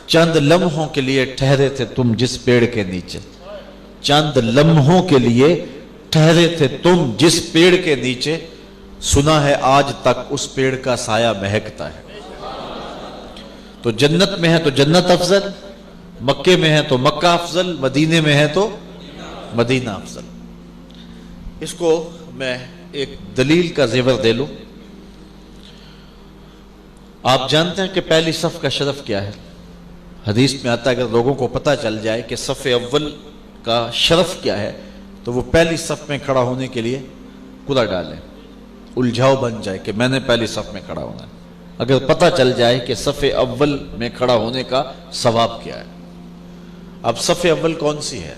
چند لمحوں کے لیے ٹھہرے تھے تم جس پیڑ کے نیچے، چند لمحوں کے لیے ٹھہرے تھے تم جس پیڑ کے نیچے، سنا ہے آج تک اس پیڑ کا سایہ مہکتا ہے۔ تو جنت میں ہے تو جنت افضل، مکے میں ہے تو مکہ افضل، مدینے میں ہے تو مدینہ افضل۔ اس کو میں ایک دلیل کا زیور دے لوں۔ آپ جانتے ہیں کہ پہلی صف کا شرف کیا ہے؟ حدیث میں آتا ہے اگر لوگوں کو پتہ چل جائے کہ صف اول کا شرف کیا ہے تو وہ پہلی صف میں کھڑا ہونے کے لیے کدا ڈالیں، الجھاؤ بن جائے کہ میں نے پہلی صف میں کھڑا ہونا ہے، اگر پتہ چل جائے کہ صف اول میں کھڑا ہونے کا ثواب کیا ہے۔ اب صف اول کون سی ہے؟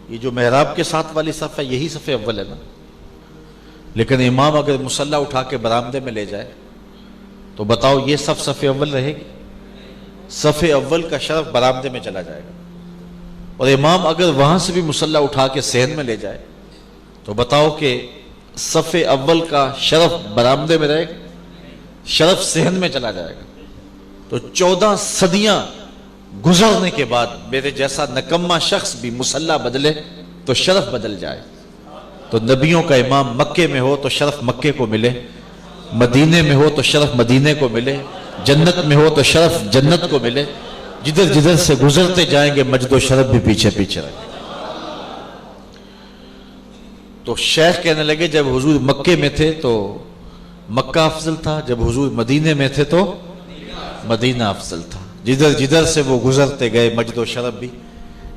یہ جو محراب کے ساتھ والی صف ہے یہی صف اول ہے نا، لیکن امام اگر مصلی اٹھا کے برآمدے میں لے جائے تو بتاؤ یہ صف اول رہے گی؟ صف اول کا شرف برآمدے میں چلا جائے گا، اور امام اگر وہاں سے بھی مصلی اٹھا کے صحن میں لے جائے تو بتاؤ کہ صف اول کا شرف برآمدے میں رہے گا، شرف صحن میں چلا جائے گا۔ تو 14 صدیاں گزرنے کے بعد میرے جیسا نکما شخص بھی مصلی بدلے تو شرف بدل جائے۔ تو نبیوں کا امام مکے میں ہو تو شرف مکے کو ملے، مدینے میں ہو تو شرف مدینے کو ملے، جنت میں ہو تو شرف جنت کو ملے، جدھر جدھر سے گزرتے جائیں گے مجد و شرف بھی پیچھے پیچھے رہے۔ تو شیخ کہنے لگے جب حضور مکے میں تھے تو مکہ افضل تھا، جب حضور مدینے میں تھے تو مدینہ افضل تھا، جدھر جدھر سے وہ گزرتے گئے مجد و شرف بھی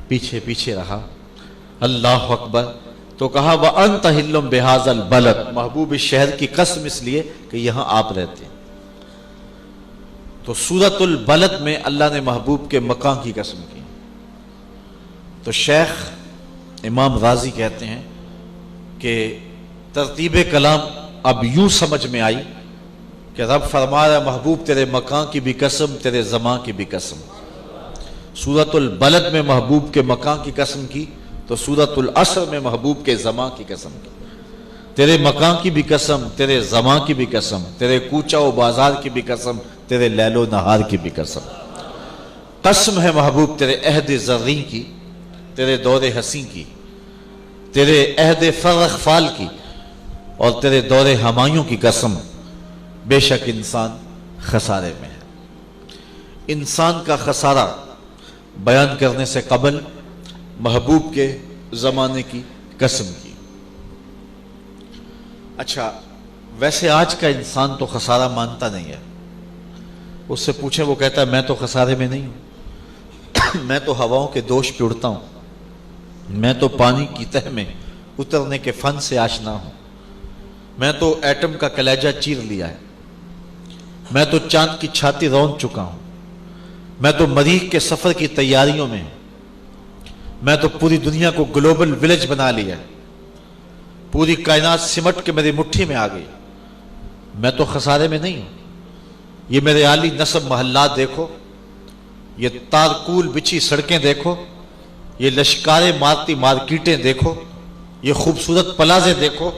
پیچھے پیچھے رہا۔ اللہ اکبر۔ تو کہا وَأَنْتَ حِلٌّ بِهَذَا الْبَلَدِ، محبوب اس شہر کی قسم اس لیے کہ یہاں آپ رہتے ہیں۔ تو سورۃ البلد میں اللہ نے محبوب کے مکان کی قسم کی۔ تو شیخ امام غازی کہتے ہیں کہ ترتیب کلام اب یوں سمجھ میں آئی کہ رب فرما رہا محبوب تیرے مکان کی بھی قسم، تیرے زمان کی بھی قسم۔ سورۃ البلد میں محبوب کے مکان کی قسم کی تو سورۃ العصر میں محبوب کے زمان کی قسم کی۔ تیرے مکان کی بھی قسم، تیرے زمان کی بھی قسم، تیرے کوچہ و بازار کی بھی قسم، تیرے لیل و نہار کی بھی قسم۔ قسم ہے محبوب تیرے عہد زرین کی، تیرے دور حسین کی، تیرے عہد فرخ فال کی، اور تیرے دور ہمایوں کی قسم، بے شک انسان خسارے میں ہے۔ انسان کا خسارہ بیان کرنے سے قبل محبوب کے زمانے کی قسم کی۔ اچھا ویسے آج کا انسان تو خسارہ مانتا نہیں ہے، اس سے پوچھیں وہ کہتا ہے میں تو خسارے میں نہیں ہوں، میں تو ہواؤں کے دوش پہ اڑتا ہوں، میں تو پانی کی تہ میں اترنے کے فن سے آشنا ہوں، میں تو ایٹم کا کلیجہ چیر لیا ہے، میں تو چاند کی چھاتی رون چکا ہوں، میں تو مریخ کے سفر کی تیاریوں میں ہوں، میں تو پوری دنیا کو گلوبل ولیج بنا لیا ہے، پوری کائنات سمٹ کے میری مٹھی میں آ گئی، میں تو خسارے میں نہیں ہوں۔ یہ میرے عالی نصب محلات دیکھو، یہ تارکول بچھی سڑکیں دیکھو، یہ لشکاریں مارتی مارکیٹیں دیکھو، یہ خوبصورت پلازے دیکھو،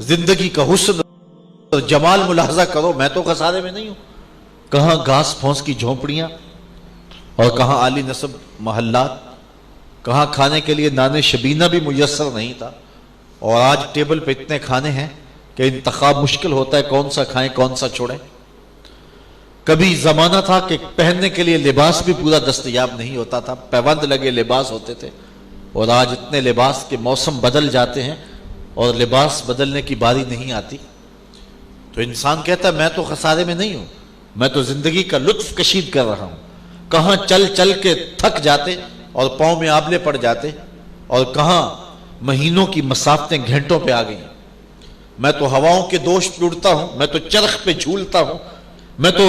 زندگی کا حسن اور جمال ملاحظہ کرو، میں تو خسارے میں نہیں ہوں۔ کہاں گھاس پھونس کی جھونپڑیاں اور کہاں عالی نصب محلات، کہاں کھانے کے لیے نان شبینہ بھی میسر نہیں تھا، اور آج ٹیبل پہ اتنے کھانے ہیں کہ انتخاب مشکل ہوتا ہے کون سا کھائیں کون سا چھوڑیں۔ کبھی زمانہ تھا کہ پہننے کے لیے لباس بھی پورا دستیاب نہیں ہوتا تھا، پیوند لگے لباس ہوتے تھے، اور آج اتنے لباس کے موسم بدل جاتے ہیں اور لباس بدلنے کی باری نہیں آتی۔ تو انسان کہتا ہے میں تو خسارے میں نہیں ہوں، میں تو زندگی کا لطف کشید کر رہا ہوں۔ کہاں چل چل کے تھک جاتے اور پاؤں میں آبلے پڑ جاتے، اور کہاں مہینوں کی مسافتیں گھنٹوں پہ آ گئیں۔ میں تو ہواؤں کے دوش پہ اڑتا ہوں، میں تو چرخ پہ جھولتا ہوں، میں تو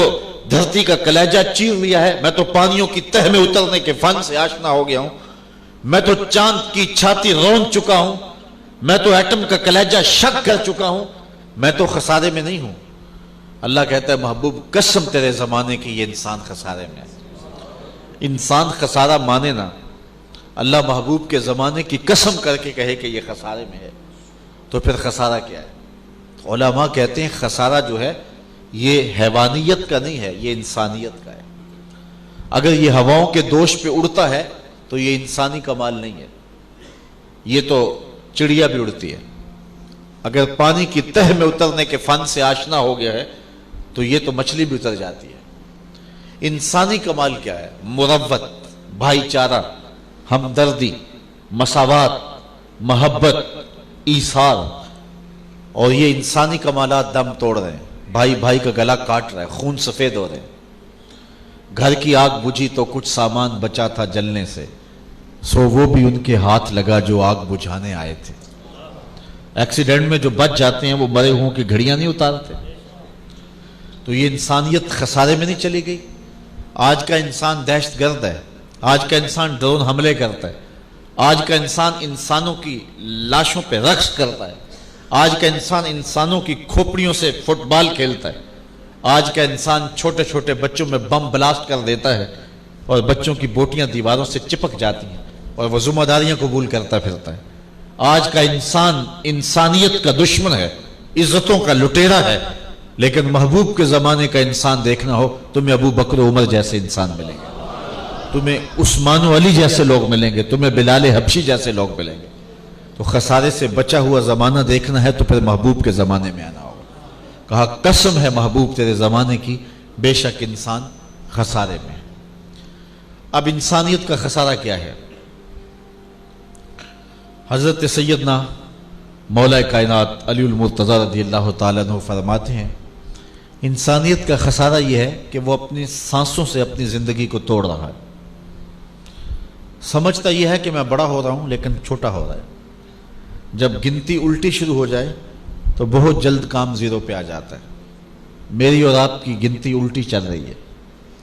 دھرتی کا کلیجہ چیر لیا ہے، میں تو پانیوں کی تہ میں اترنے کے فن سے آشنا ہو گیا ہوں، میں تو چاند کی چھاتی رون چکا ہوں، میں تو ایٹم کا کلیجہ شک کر چکا ہوں، میں تو خسارے میں نہیں ہوں۔ اللہ کہتا ہے محبوب قسم تیرے زمانے کی یہ انسان خسارے میں ہے۔ انسان خسارہ مانے نا، اللہ محبوب کے زمانے کی قسم کر کے کہے کہ یہ خسارے میں ہے، تو پھر خسارہ کیا ہے؟ علماء کہتے ہیں خسارہ جو ہے یہ حیوانیت کا نہیں ہے، یہ انسانیت کا ہے۔ اگر یہ ہواؤں کے دوش پہ اڑتا ہے تو یہ انسانی کمال نہیں ہے، یہ تو چڑیا بھی اڑتی ہے۔ اگر پانی کی تہ میں اترنے کے فن سے آشنا ہو گیا ہے تو یہ تو مچھلی بھی اتر جاتی ہے۔ انسانی کمال کیا ہے؟ مروت، بھائی چارہ، ہمدردی، مساوات، محبت، ایثار۔ اور یہ انسانی کمالات دم توڑ رہے ہیں، بھائی بھائی کا گلا کاٹ رہا ہے، خون سفید ہو رہے ہیں۔ گھر کی آگ بجھی تو کچھ سامان بچا تھا جلنے سے، سو وہ بھی ان کے ہاتھ لگا جو آگ بجھانے آئے تھے۔ ایکسیڈنٹ میں جو بچ جاتے ہیں وہ مرے ہوں کی گھڑیاں نہیں اتارتے۔ تو یہ انسانیت خسارے میں نہیں چلی گئی؟ آج کا انسان دہشت گرد ہے، آج کا انسان ڈرون حملے کرتا ہے، آج کا انسان انسانوں کی لاشوں پہ رقص کرتا ہے، آج کا انسان انسانوں کی کھوپڑیوں سے فٹ بال کھیلتا ہے، آج کا انسان چھوٹے چھوٹے بچوں میں بم بلاسٹ کر دیتا ہے اور بچوں کی بوٹیاں دیواروں سے چپک جاتی ہیں اور وہ ذمہ داریاں قبول کرتا پھرتا ہے۔ آج کا انسان انسانیت کا دشمن ہے، عزتوں کا لٹیرا ہے۔ لیکن محبوب کے زمانے کا انسان دیکھنا ہو، تمہیں ابو بکر و عمر جیسے انسان ملیں گے، تمہیں عثمان و علی جیسے لوگ ملیں گے، تمہیں بلال حبشی جیسے لوگ ملیں گے۔ تو خسارے سے بچا ہوا زمانہ دیکھنا ہے تو پھر محبوب کے زمانے میں آنا ہوگا۔ کہا قسم ہے محبوب تیرے زمانے کی، بے شک انسان خسارے میں۔ اب انسانیت کا خسارہ کیا ہے؟ حضرت سیدنا مولا کائنات علی المرتضی رضی اللہ تعالیٰ عنہ فرماتے ہیں انسانیت کا خسارہ یہ ہے کہ وہ اپنی سانسوں سے اپنی زندگی کو توڑ رہا ہے۔ سمجھتا یہ ہے کہ میں بڑا ہو رہا ہوں لیکن چھوٹا ہو رہا ہے۔ جب گنتی الٹی شروع ہو جائے تو بہت جلد کام زیرو پہ آ جاتا ہے۔ میری اور آپ کی گنتی الٹی چل رہی ہے،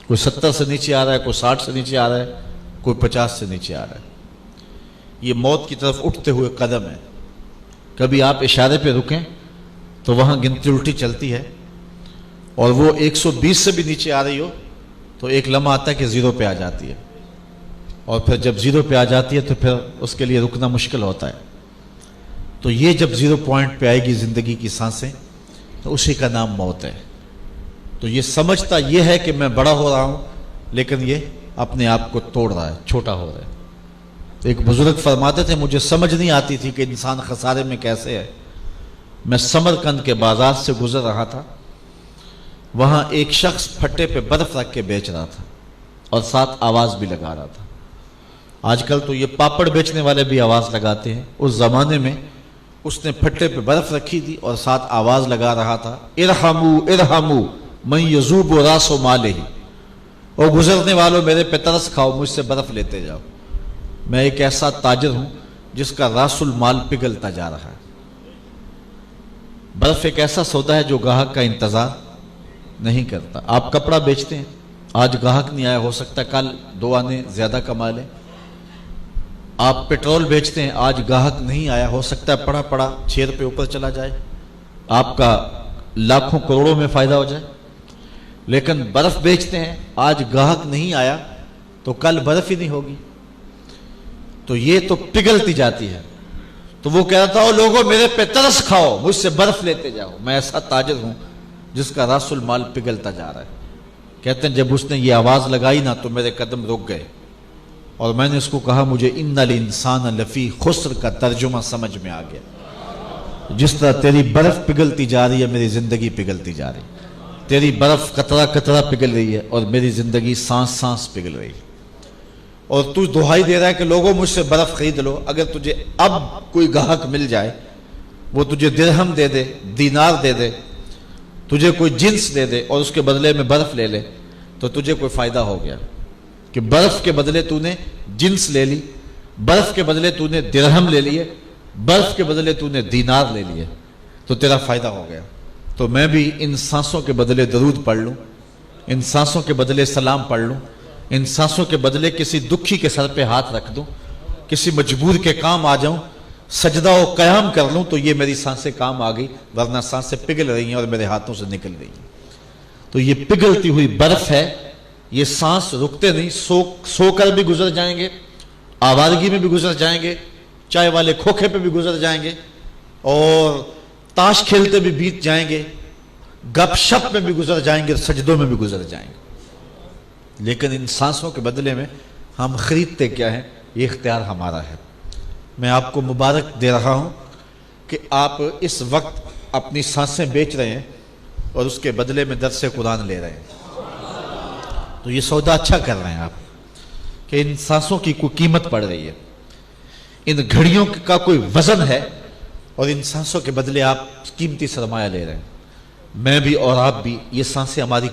کوئی 70 سے نیچے آ رہا ہے، کوئی 60 سے نیچے آ رہا ہے، کوئی 50 سے نیچے آ رہا ہے۔ یہ موت کی طرف اٹھتے ہوئے قدم ہے۔ کبھی آپ اشارے پہ رکیں تو وہاں گنتی الٹی چلتی ہے، اور وہ 120 سے بھی نیچے آ رہی ہو تو ایک لمحہ آتا ہے کہ زیرو پہ آ جاتی ہے، اور پھر جب زیرو پہ آ جاتی ہے تو پھر اس کے لیے رکنا مشکل ہوتا ہے۔ تو یہ جب زیرو پوائنٹ پہ آئے گی زندگی کی سانسیں تو اسی کا نام موت ہے۔ تو یہ سمجھتا یہ ہے کہ میں بڑا ہو رہا ہوں لیکن یہ اپنے آپ کو توڑ رہا ہے، چھوٹا ہو رہا ہے۔ ایک بزرگ فرماتے تھے مجھے سمجھ نہیں آتی تھی کہ انسان خسارے میں کیسے ہے۔ میں سمرقند کے بازار سے گزر رہا تھا، وہاں ایک شخص پھٹے پہ برف رکھ کے بیچ رہا تھا اور ساتھ آواز بھی لگا رہا تھا۔ آج کل تو یہ پاپڑ بیچنے والے بھی آواز لگاتے ہیں، اس زمانے میں اس نے پھٹے پہ برف رکھی تھی اور ساتھ آواز لگا رہا تھا ارحمو ارحمو من یذوب راس مالہ، اور گزرنے والوں میرے پہ ترس کھاؤ، مجھ سے برف لیتے جاؤ۔ میں ایک ایسا تاجر ہوں جس کا راس المال پگھلتا جا رہا ہے۔ برف ایک ایسا سودا ہے جو گاہک کا انتظار نہیں کرتا۔ آپ کپڑا بیچتے ہیں، آج گاہک نہیں آیا، ہو سکتا ہے کل 2 آنے زیادہ کما لیں۔ آپ پیٹرول بیچتے ہیں، آج گاہک نہیں آیا، ہو سکتا ہے پڑا پڑا 6 روپے اوپر چلا جائے، آپ کا لاکھوں کروڑوں میں فائدہ ہو جائے۔ لیکن برف بیچتے ہیں، آج گاہک نہیں آیا تو کل برف ہی نہیں ہوگی، تو یہ تو پگھلتی جاتی ہے۔ تو وہ کہتا ہو لوگوں میرے پہ ترس کھاؤ، مجھ سے برف لیتے جاؤ۔ میں ایسا تاجر ہوں جس کا راس المال پگھلتا جا رہا ہے۔ کہتے ہیں جب اس نے یہ آواز لگائی نا تو میرے قدم رک گئے، اور میں نے اس کو کہا مجھے ان الانسان لفی خسر کا ترجمہ سمجھ میں آ گیا۔ جس طرح تیری برف پگھلتی جا رہی ہے میری زندگی پگھلتی جا رہی ہے، تیری برف قطرہ قطرہ پگھل رہی ہے اور میری زندگی سانس سانس پگھل رہی ہے۔ اور تو دہائی دے رہا ہے کہ لوگوں مجھ سے برف خرید لو۔ اگر تجھے اب کوئی گاہک مل جائے، وہ تجھے درہم دے دے، دینار دے دے، تجھے کوئی جنس دے دے اور اس کے بدلے میں برف لے لے، تو تجھے کوئی فائدہ ہو گیا کہ برف کے بدلے تو نے جنس لے لی، برف کے بدلے تو نے درہم لے لیے، برف کے بدلے تو نے دینار لے لیے، تو تیرا فائدہ ہو گیا۔ تو میں بھی ان سانسوں کے بدلے درود پڑھ لوں، ان سانسوں کے بدلے سلام پڑھ لوں، ان سانسوں کے بدلے کسی دکھی کے سر پہ ہاتھ رکھ دوں، کسی مجبور کے کام آ جاؤں، سجدہ و قیام کر لوں، تو یہ میری سانسیں کام آ گئی، ورنہ سانسیں پگھل رہی ہیں اور میرے ہاتھوں سے نکل رہی ہیں۔ تو یہ پگھلتی ہوئی برف ہے، یہ سانس رکتے نہیں، سو کر بھی گزر جائیں گے، آوارگی میں بھی گزر جائیں گے، چائے والے کھوکھے پہ بھی گزر جائیں گے، اور تاش کھیلتے بھی بیت جائیں گے، گپ شپ میں بھی گزر جائیں گے، سجدوں میں بھی گزر جائیں گے۔ لیکن ان سانسوں کے بدلے میں ہم خریدتے کیا ہیں؟ یہ اختیار ہمارا ہے۔ میں آپ کو مبارک دے رہا ہوں کہ آپ اس وقت اپنی سانسیں بیچ رہے ہیں اور اس کے بدلے میں درس قرآن لے رہے ہیں۔ تو یہ سودا اچھا کر رہے ہیں آپ کہ ان سانسوں کی کوئی قیمت پڑ رہی ہے، ان گھڑیوں کا کوئی وزن ہے، اور ان سانسوں کے بدلے آپ قیمتی سرمایہ لے رہے ہیں۔ میں بھی اور آپ بھی، یہ سانسیں ہماری